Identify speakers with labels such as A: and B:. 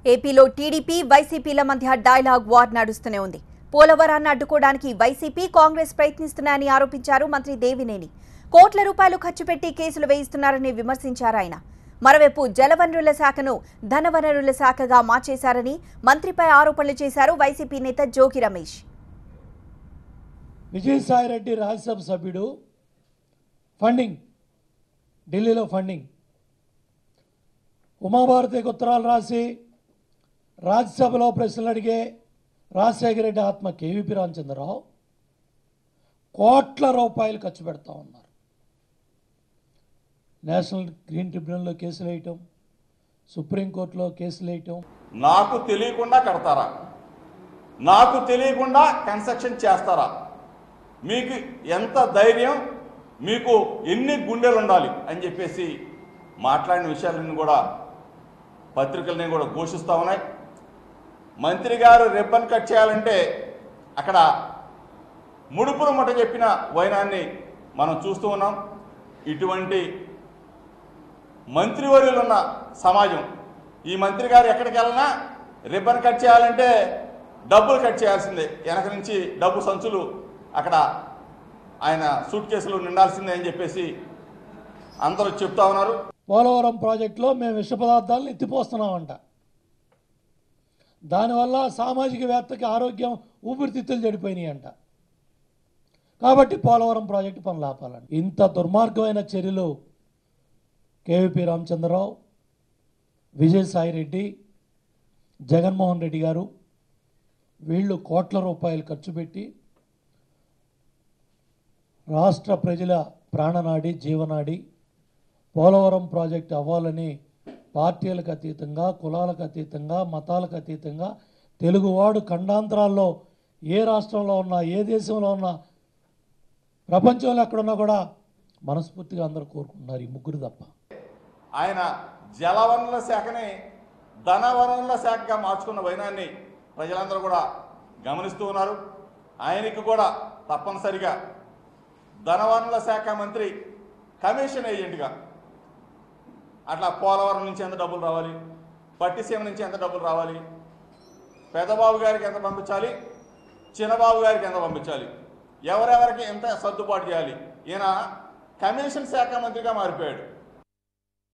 A: ఏపీలో టీడీపీ వైసీపీల మధ్య dialogue war నడుస్తూనే ఉంది. పోలవరాన్ని అడ్డుకోవడానికి వైసీపీ కాంగ్రెస్ ప్రయత్నిస్తున్నాయని ఆరోపించారు మంత్రి దేవినేని. కోట్ల రూపాయలు ఖర్చు పెట్టి కేసులు వేయిస్తున్నారని విమర్శించారు ఆయన. మరోవైపు జలవనరుల శాఖను ధనవనరుల శాఖగా మార్చేశారని మంత్రిపై ఆరోపణలు చేశారు వైసీపీ నేత జోగి రమేష్.
B: విజయసాయిరెడ్డి రాజ్యసభ సభ్యుడు ఫండింగ్ ఢిల్లీలో ఫండింగ్ ఉమాభారతికి ఉత్తరాలు రాసి రాజ్యసభలో ప్రశ్నలు అడిగే రాజశేఖర రెడ్డి ఆత్మ కేవీపీ రామచంద్రరావు కోట్ల రూపాయలు ఖర్చు పెడతా ఉన్నారు. నేషనల్ గ్రీన్ ట్రిబ్యునల్లో కేసులు వేయటం, సుప్రీంకోర్టులో కేసులు వేయటం.
C: నాకు తెలియకుండా కడతారా, నాకు తెలియకుండా కన్స్ట్రక్షన్ చేస్తారా, మీకు ఎంత ధైర్యం, మీకు ఎన్ని గుండెలు ఉండాలి అని చెప్పేసి మాట్లాడిన విషయాలన్నీ కూడా పత్రికలని కూడా ఘోషిస్తూ ఉన్నాయి. మంత్రి గారు రిబ్బన్ కట్ చేయాలంటే అక్కడ ముడుపులు ముట్ట చెప్పిన వైనాన్ని మనం చూస్తూ ఉన్నాం. ఇటువంటి మంత్రివర్యులున్న సమాజం, ఈ మంత్రి గారు ఎక్కడికి వెళ్ళినా రిబ్బన్ కట్ చేయాలంటే డబ్బులు కట్ చేయాల్సిందే, వెనక నుంచి డబ్బు సంచులు అక్కడ ఆయన సూట్ కేసులు నిండాల్సిందే అని చెప్పేసి అందరూ చెప్తా ఉన్నారు.
B: పోలవరం ప్రాజెక్టులో మేము విష పదార్థాలను ఎత్తిపోస్తున్నామంట. దానివల్ల సామాజికవేత్తకి ఆరోగ్యం, ఊపిరితిత్తులు చెడిపోయినాయి అంట. కాబట్టి పోలవరం ప్రాజెక్టు పనులు ఆపాలంట. ఇంత దుర్మార్గమైన చర్యలు కేవీపీ రామచంద్రరావు, విజయసాయిరెడ్డి, జగన్మోహన్ రెడ్డి గారు వీళ్ళు కోట్ల రూపాయలు ఖర్చు పెట్టి రాష్ట్ర ప్రజల ప్రాణనాడి, జీవనాడి పోలవరం ప్రాజెక్టు అవ్వాలని పార్టీలకు అతీతంగా, కులాలకు అతీతంగా, మతాలకు అతీతంగా తెలుగువాడు ఖండాంతరాల్లో ఏ రాష్ట్రంలో ఉన్నా, ఏ దేశంలో ఉన్నా, ప్రపంచంలో ఎక్కడున్నా కూడా మనస్ఫూర్తిగా అందరూ కోరుకుంటున్నారు, ఈ ముగ్గురు తప్ప.
C: ఆయన జలవనరుల శాఖని ధనవనరుల శాఖగా మార్చుకున్న వైనాన్ని ప్రజలందరూ కూడా గమనిస్తూ ఉన్నారు. ఆయనకి కూడా తప్పనిసరిగా ధనవనరుల శాఖ మంత్రి కమిషన్ ఏజెంట్గా అట్లా పోలవరం నుంచి ఎంత డబ్బులు రావాలి, పట్టిసీమ నుంచి ఎంత డబ్బులు రావాలి, పెద్దబాబు గారికి ఎంత పంపించాలి, చిన్నబాబు గారికి ఎంత పంపించాలి, ఎవరెవరికి ఎంత సర్దుబాటు చేయాలి, ఈయన కమిషన్ శాఖ మంత్రిగా మారిపోయాడు.